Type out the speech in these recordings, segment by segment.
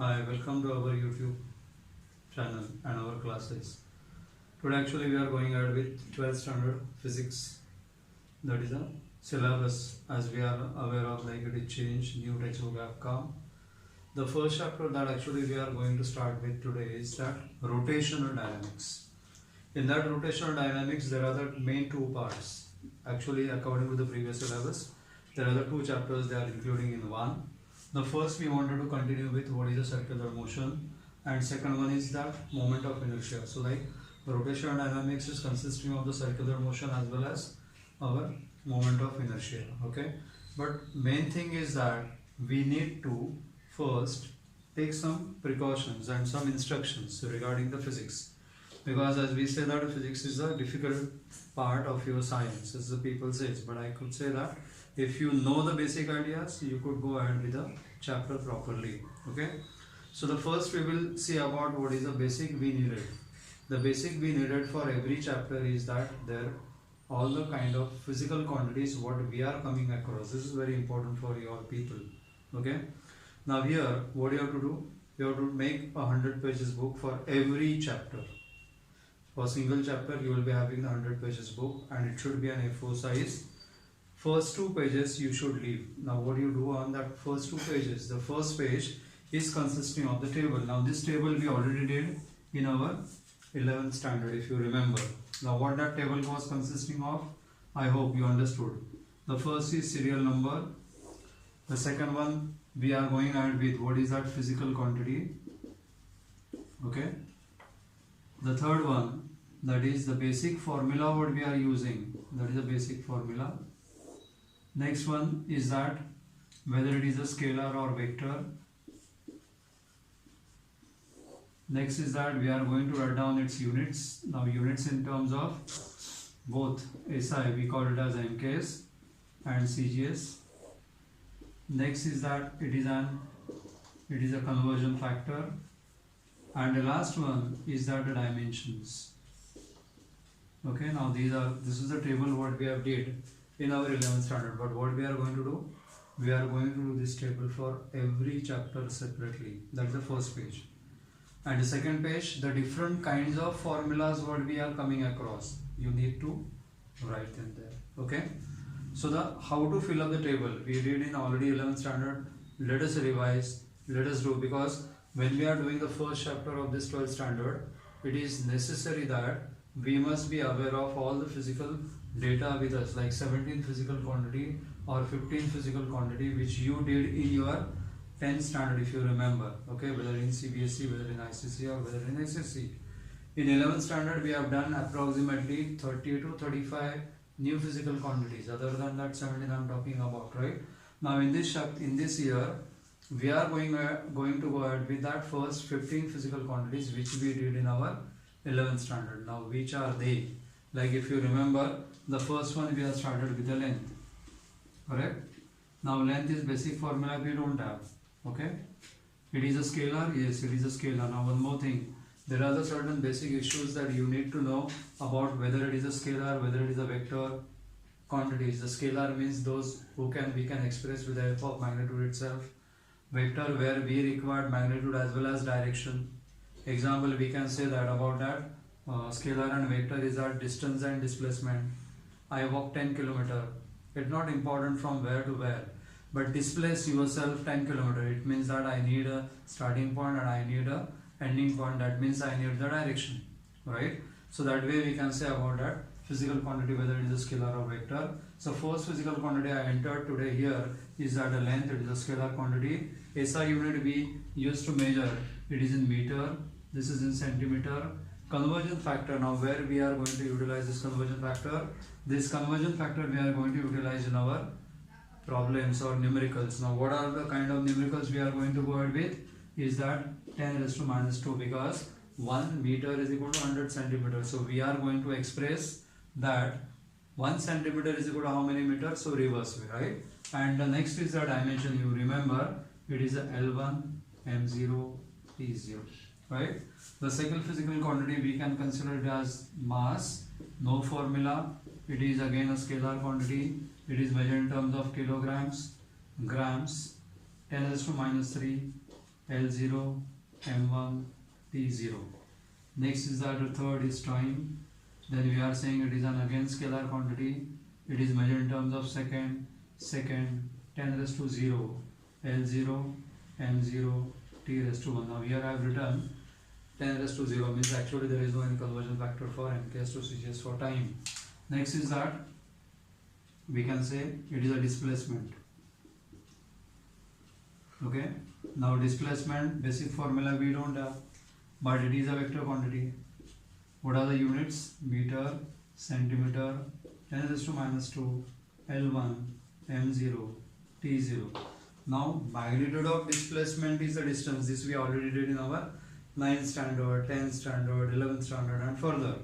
Hi, welcome to our YouTube channel and our classes. Today actually we are going ahead with 12th standard physics. That is a syllabus as we are aware of, like it is changed, new textbook have come. The first chapter that actually we are going to start with today is that rotational dynamics. In that rotational dynamics there are the main two parts. Actually according to the previous syllabus there are the two chapters they are including in one. The first we wanted to continue with what is a circular motion, and second one is that moment of inertia. So like rotational dynamics is consisting of the circular motion as well as our moment of inertia. Okay, but main thing is that we need to first take some precautions and some instructions regarding the physics, because as we say that physics is a difficult part of your science as the people says, but I could say that if you know the basic ideas you could go ahead with the chapter properly. Okay, so the first we will see about what is the basic we needed. The basic we needed for every chapter is that there all the kind of physical quantities what we are coming across. This is very important for your people. Okay, now here what you have to do, you have to make 100 pages book for every chapter. For single chapter you will be having the 100 pages book and it should be an A4 size. First two pages you should leave. Now what you do on that first two pages, the first page is consisting of the table. Now this table we already did in our 11th standard if you remember. Now what that table was consisting of, I hope you understood. The first is serial number. The second one we are going ahead with what is that physical quantity. Okay. The third one, that is the basic formula what we are using, that is the basic formula. Next one is that whether it is a scalar or vector. Next is that we are going to write down its units. Now units in terms of both SI, we call it as MKS and CGS. Next is that it is a conversion factor. And the last one is that the dimensions. Okay, now this is the table what we have did in our 11th standard, but what we are going to do, we are going to do this table for every chapter separately. That's the first page. And the second page, the different kinds of formulas what we are coming across, you need to write them there. Okay, so the how to fill up the table we did in already 11th standard. Let us revise, let us do, because when we are doing the first chapter of this 12th standard, it is necessary that we must be aware of all the physical data with us, like 17 physical quantity or 15 physical quantity which you did in your 10th standard if you remember. Okay, whether in CBSE, whether in ICC or whether in SSC. In 11th standard we have done approximately 30 to 35 new physical quantities. Other than that 17 I am talking about, right? Now in this year we are going to go ahead with that first 15 physical quantities which we did in our 11th standard. Now which are they? Like if you remember, the first one we have started with the length, correct? Now length is basic formula we don't have. Okay, it is a scalar. Yes, it is a scalar. Now one more thing, there are the certain basic issues that you need to know about whether it is a scalar, whether it is a vector quantities. The scalar means those we can express with the help of magnitude itself. Vector where we require magnitude as well as direction. Example we can say that about that scalar and vector is our distance and displacement. I walk 10 km. It's not important from where to where, but displace yourself 10 km. It means that I need a starting point and I need a ending point. That means I need the direction, right? So that way we can say about that physical quantity whether it is a scalar or vector. So first physical quantity I entered today here is that the length, it is a scalar quantity. SI unit we used to measure, it is in meter, this is in centimeter. Conversion factor, now where we are going to utilize this conversion factor? This conversion factor we are going to utilize in our problems or numericals. Now what are the kind of numericals we are going to go ahead with? Is that 10 raised to minus 2, because 1 meter is equal to 100 centimeters. So we are going to express that 1 centimeter is equal to how many meters? So reverse way, right? And the next is the dimension. You remember it is a L1, M0, T0, right? The second physical quantity we can consider it as mass. No formula. It is again a scalar quantity. It is measured in terms of kilograms, grams, 10 raised to minus 3, L0, M1, T0. Next is that the third is time. Then we are saying it is an again scalar quantity. It is measured in terms of second, 10 raised to 0, L0, M0, T raised to 1. Now here I have written 10 raised to 0 means actually there is no any conversion factor for MKS to CGS for time. Next is that we can say it is a displacement. Okay. Now displacement basic formula we don't have, but it is a vector quantity. What are the units? Meter, centimeter, 10 raised to minus 2, L1, M0, T0. Now magnitude of displacement is the distance. This we already did in our 9th standard, 10th standard, 11th standard and further.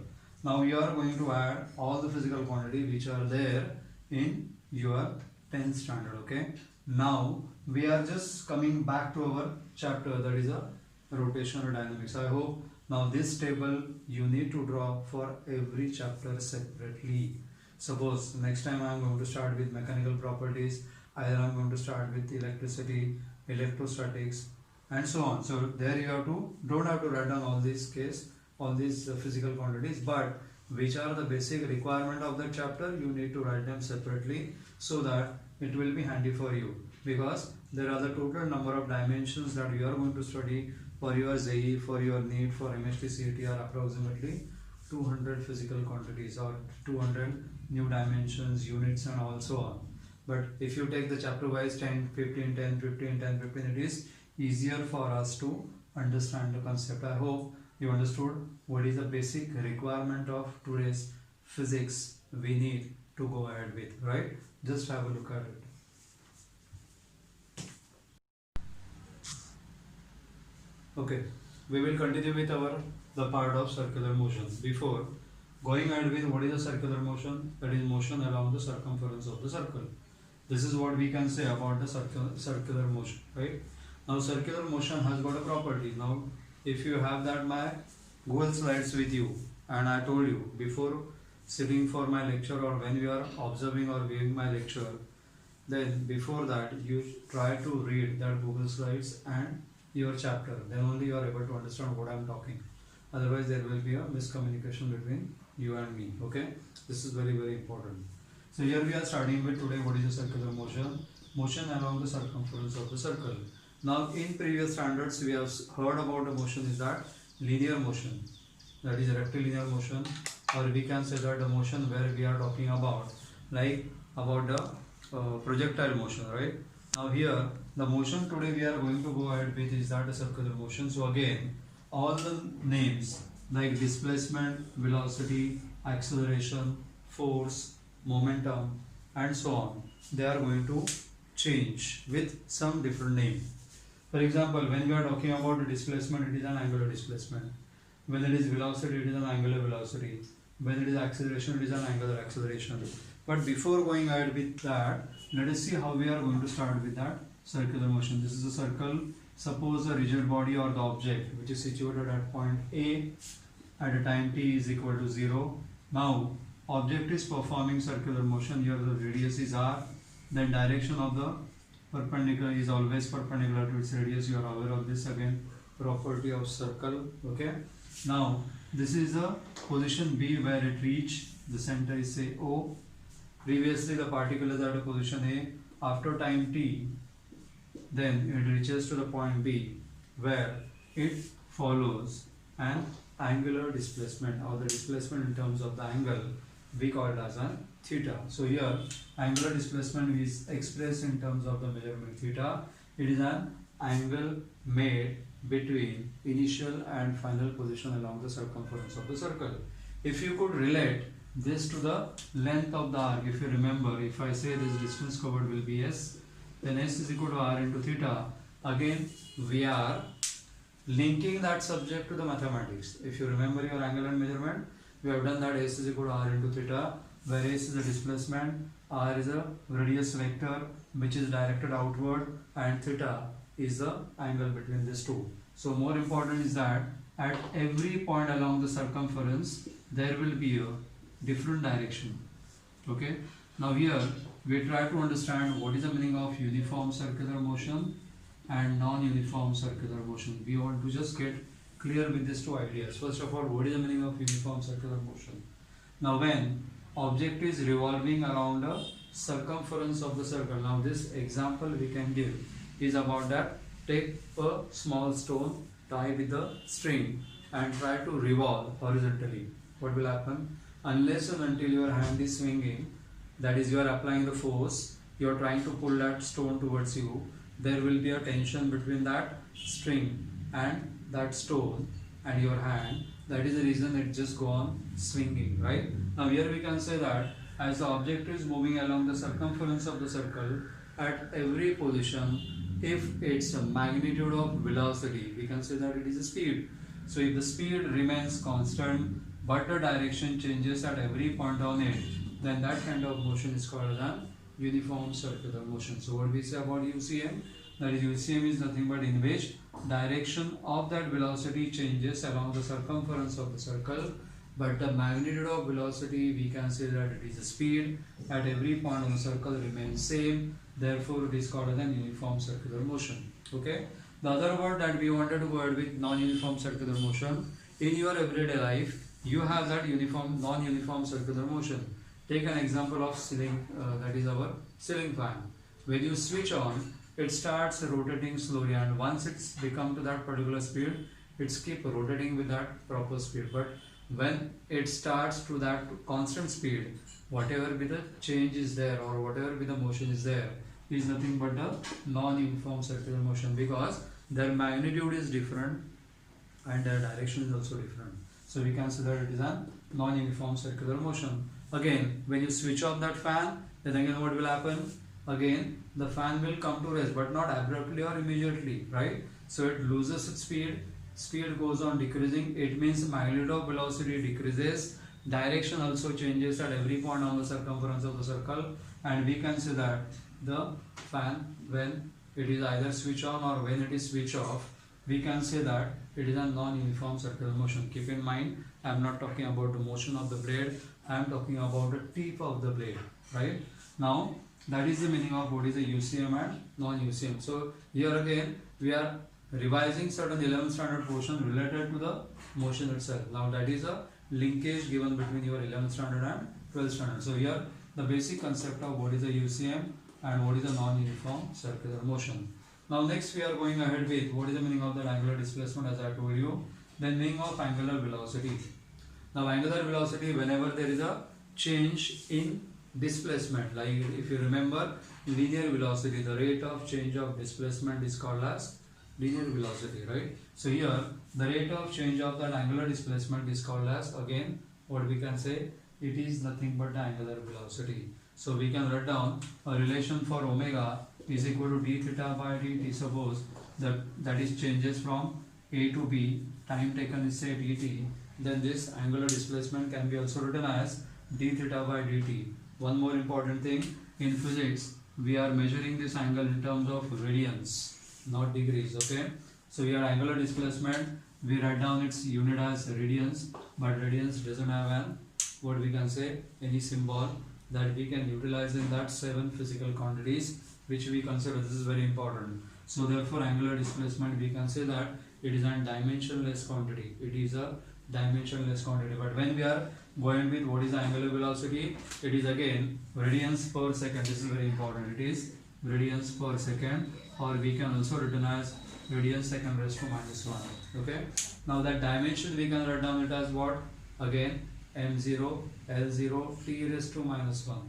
Now you are going to add all the physical quantity which are there in your 10th standard. Okay. Now we are just coming back to our chapter, that is a rotational dynamics. I hope now this table you need to draw for every chapter separately. Suppose next time I am going to start with mechanical properties, either I am going to start with electricity, electrostatics and so on. So there you have to, don't have to write down all these physical quantities, but which are the basic requirement of the chapter, you need to write them separately so that it will be handy for you, because there are the total number of dimensions that you are going to study for your JEE, for your NEET, for MST CET are approximately 200 physical quantities or 200 new dimensions, units and also on. But if you take the chapter wise 10, 15, 10, 15, 10, 15, it is easier for us to understand the concept. I hope you understood what is the basic requirement of today's physics we need to go ahead with, right? Just have a look at it. Okay, we will continue with the part of circular motion. Before going ahead with what is a circular motion, that is motion along the circumference of the circle. This is what we can say about the circular motion, right? Now circular motion has got a property. Now if you have that my Google Slides with you, and I told you before sitting for my lecture or when you are observing or viewing my lecture, then before that you try to read that Google Slides and your chapter, then only you are able to understand what I am talking. Otherwise there will be a miscommunication between you and me. Okay, this is very important. So here we are starting with today what is a circular motion. Motion along the circumference of the circle. Now in previous standards we have heard about the motion is that linear motion, that is rectilinear motion, or we can say that the motion where we are talking about like about the projectile motion, right? Now here the motion today we are going to go ahead with is that a circular motion. So again all the names like displacement, velocity, acceleration, force, momentum and so on, they are going to change with some different name. For example, when we are talking about the displacement, it is an angular displacement. When it is velocity, it is an angular velocity. When it is acceleration, it is an angular acceleration. But before going ahead with that, let us see how we are going to start with that circular motion. This is a circle. Suppose a rigid body or the object which is situated at point A at a time t is equal to 0. Now object is performing circular motion. Here the radius is r. Then direction of the perpendicular is always perpendicular to its radius. You are aware of this again, property of circle. Okay. Now this is the position B where it reached. The center is say O. Previously the particle is at a position A. After time t, then it reaches to the point B where it follows an angular displacement, or the displacement in terms of the angle we call it as a theta. So here angular displacement is expressed in terms of the measurement theta. It is an angle made between initial and final position along the circumference of the circle. If you could relate this to the length of the arc, if you remember, if I say this distance covered will be s, then s is equal to r into theta. Again we are linking that subject to the mathematics. If you remember your angle and measurement, we have done that s is equal to r into theta, where s is the displacement, r is a radius vector which is directed outward, and theta is the angle between these two. So more important is that at every point along the circumference there will be a different direction. Okay. Now here we try to understand what is the meaning of uniform circular motion and non-uniform circular motion. We want to just get clear with these two ideas. First of all, what is the meaning of uniform circular motion? Now when object is revolving around a circumference of the circle. Now this example we can give is about that. Take a small stone, tie with a string and try to revolve horizontally. What will happen? Unless and until your hand is swinging, that is you are applying the force, you are trying to pull that stone towards you, there will be a tension between that string and that stone and your hand. That is the reason it just go on swinging, right? Now here we can say that as the object is moving along the circumference of the circle, at every position, if its magnitude of velocity, we can say that it is a speed. So if the speed remains constant but the direction changes at every point on it, then that kind of motion is called as a uniform circular motion. So what we say about UCM? That is, UCM is nothing but in which direction of that velocity changes along the circumference of the circle, but the magnitude of velocity, we can say that it is a speed at every point on the circle remains same. Therefore, it is called as an uniform circular motion. Okay. The other word that we wanted to go ahead with, non-uniform circular motion. In your everyday life, you have that non-uniform circular motion. Take an example of ceiling, that is our ceiling fan. When you switch on, it starts rotating slowly, and once it's become to that particular speed, it's keep rotating with that proper speed. But when it starts to that constant speed, whatever be the change is there or whatever be the motion is there, is nothing but the non-uniform circular motion, because their magnitude is different and their direction is also different. So we can say that it is a non-uniform circular motion. Again, when you switch off that fan, then again what will happen? Again, the fan will come to rest, but not abruptly or immediately, right? So it loses its speed goes on decreasing. It means magnitude of velocity decreases, direction also changes at every point on the circumference of the circle, and we can say that the fan, when it is either switch on or when it is switch off, we can say that it is a non-uniform circular motion. Keep in mind, I am not talking about the motion of the blade, I am talking about the tip of the blade, right? Now, that is the meaning of what is a UCM and non-UCM. So, here again, we are revising certain 11th standard portion related to the motion itself. Now, that is a linkage given between your 11th standard and 12th standard. So, here, the basic concept of what is a UCM and what is a non-uniform circular motion. Now next we are going ahead with what is the meaning of the angular displacement, as I told you. Then meaning of angular velocity. Now angular velocity, whenever there is a change in displacement, like if you remember linear velocity, the rate of change of displacement is called as linear velocity, right? So here the rate of change of that angular displacement is called as, again, what we can say, it is nothing but the angular velocity. So we can write down a relation for omega is equal to d theta by dt. Suppose that is changes from A to B, time taken is say dt, then this angular displacement can be also written as d theta by dt. One more important thing, in physics we are measuring this angle in terms of radians, not degrees, okay? So here angular displacement, we write down its unit as radians, but radians doesn't have an, what we can say, any symbol that we can utilize in that 7 physical quantities which we consider. This is very important. So therefore angular displacement, we can say that it is a dimensionless quantity. It is a dimensionless quantity. But when we are going with what is the angular velocity, it is again radians per second. This is very important. It is radians per second, or we can also written as radians second raised to -1. Okay. Now that dimension we can write down it as what? Again m0, l0, t raised to -1.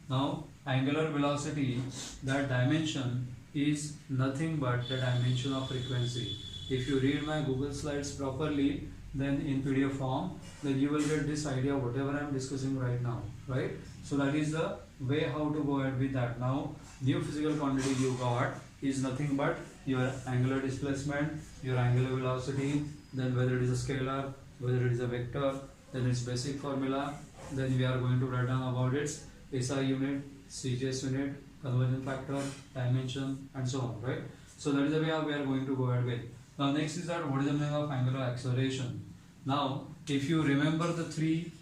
Now angular velocity, that dimension is nothing but the dimension of frequency. If you read my Google slides properly, then in PDF form, then you will get this idea whatever I am discussing right now, right? So that is the way how to go ahead with that. Now new physical quantity you got is nothing but your angular displacement, your angular velocity, then whether it is a scalar, whether it is a vector, then its basic formula, then we are going to write down about its SI unit, CGS unit, conversion factor, dimension, and so on, right? So that is the way we are going to go ahead with. Now next is that what is the meaning of angular acceleration. Now if you remember the 3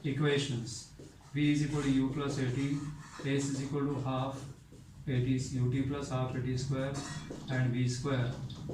equations, v is equal to u plus at, s is equal to half it is ut plus half at square and v square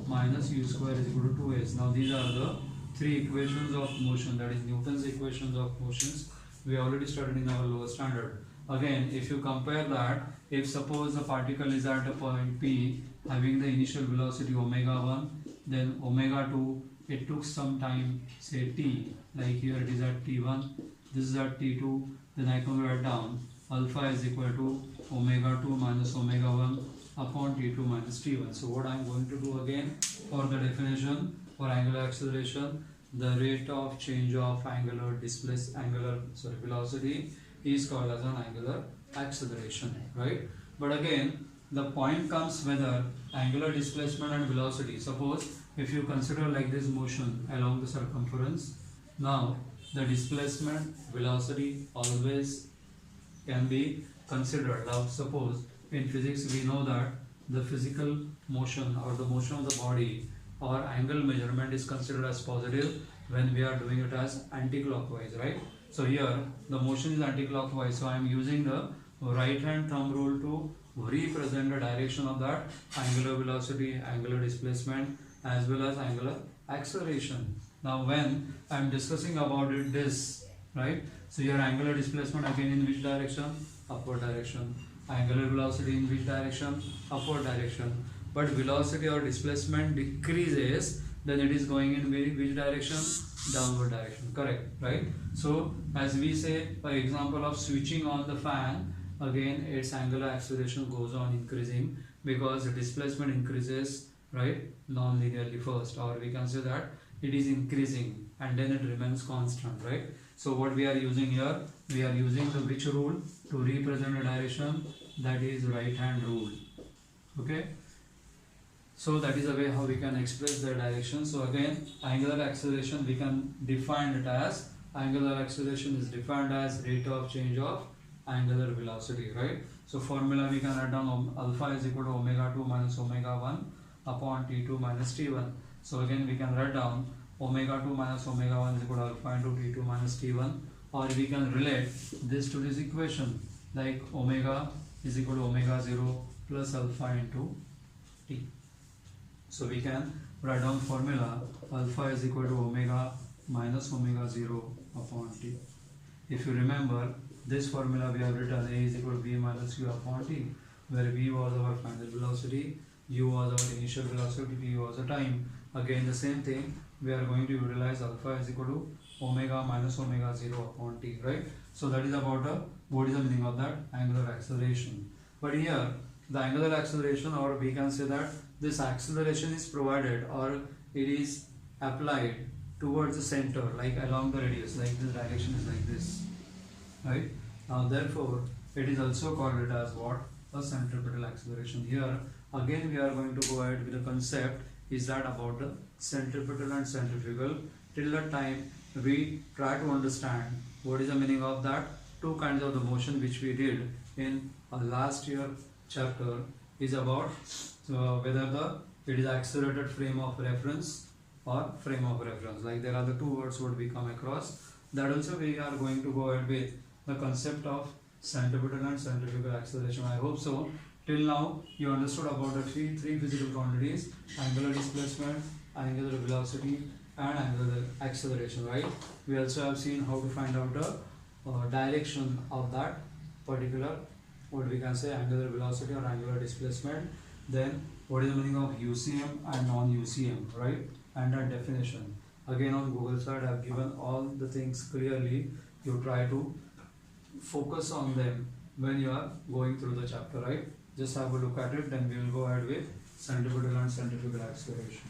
minus u square is equal to 2s. Now these are the three equations of motion, that is Newton's equations of motions. We already studied in our lower standard. Again, if you compare that, if suppose the particle is at a point P having the initial velocity omega 1, then omega 2, it took some time, say t, like here it is at t1, this is at t2, then I can write down alpha is equal to omega 2 minus omega 1 upon t2 minus t1. So what I am going to do again for the definition for angular acceleration, the rate of change of velocity is called as an angular acceleration, right? But again, the point comes whether angular displacement and velocity. Suppose if you consider like this motion along the circumference, now the displacement velocity always can be considered. Now suppose in physics we know that the physical motion or the motion of the body or angle measurement is considered as positive when we are doing it as anti-clockwise, right? So here the motion is anti-clockwise, so I am using the right hand thumb rule to represent the direction of that angular velocity, angular displacement as well as angular acceleration. Now when I am discussing about it this, right? So your angular displacement again in which direction? Upward direction. Angular velocity in which direction? Upward direction. But velocity or displacement decreases, then it is going in which direction? Downward direction. Correct, right? So as we say, for example of switching on the fan, again its angular acceleration goes on increasing because the displacement increases, right, non-linearly first, or we can say that it is increasing and then it remains constant, right? So what we are using here, we are using the which rule to represent the direction? That is right hand rule. Okay, so that is the way how we can express the direction. So again, angular acceleration we can define it as, angular acceleration is defined as rate of change of angular velocity, right? So formula we can write down alpha is equal to omega 2 minus omega 1 upon t2 minus t1. So again we can write down omega 2 minus omega 1 is equal to alpha into t2 minus t1, or we can relate this to this equation like omega is equal to omega 0 plus alpha into t. So we can write down formula alpha is equal to omega minus omega 0 upon t. If you remember, this formula we have written a is equal to v minus u upon t, where v was our final velocity, u was our initial velocity, t was the time. Again the same thing, we are going to utilize alpha is equal to omega minus omega 0 upon t, right? So that is about what is the meaning of that angular acceleration. But here the angular acceleration, or we can say that this acceleration is provided or it is applied towards the center, like along the radius, like this direction is like this, right? Now therefore it is also called it as what? A centripetal acceleration. Here again we are going to go ahead with the concept is that about the centripetal and centrifugal. Till that time we try to understand what is the meaning of that two kinds of the motion which we did in our last year chapter is about whether it is accelerated frame of reference or frame of reference. Like there are the two words what we come across. That also we are going to go ahead with the concept of centripetal and centrifugal acceleration. I hope so. Till now you understood about the three physical quantities: angular displacement, angular velocity and angular acceleration, right? We also have seen how to find out the direction of that particular, what we can say, angular velocity or angular displacement. Then what is the meaning of UCM and non-UCM, right? And that definition. Again on Google side I have given all the things clearly. You try to focus on them when you are going through the chapter, right? Just have a look at it, then we will go ahead with centripetal and centrifugal acceleration.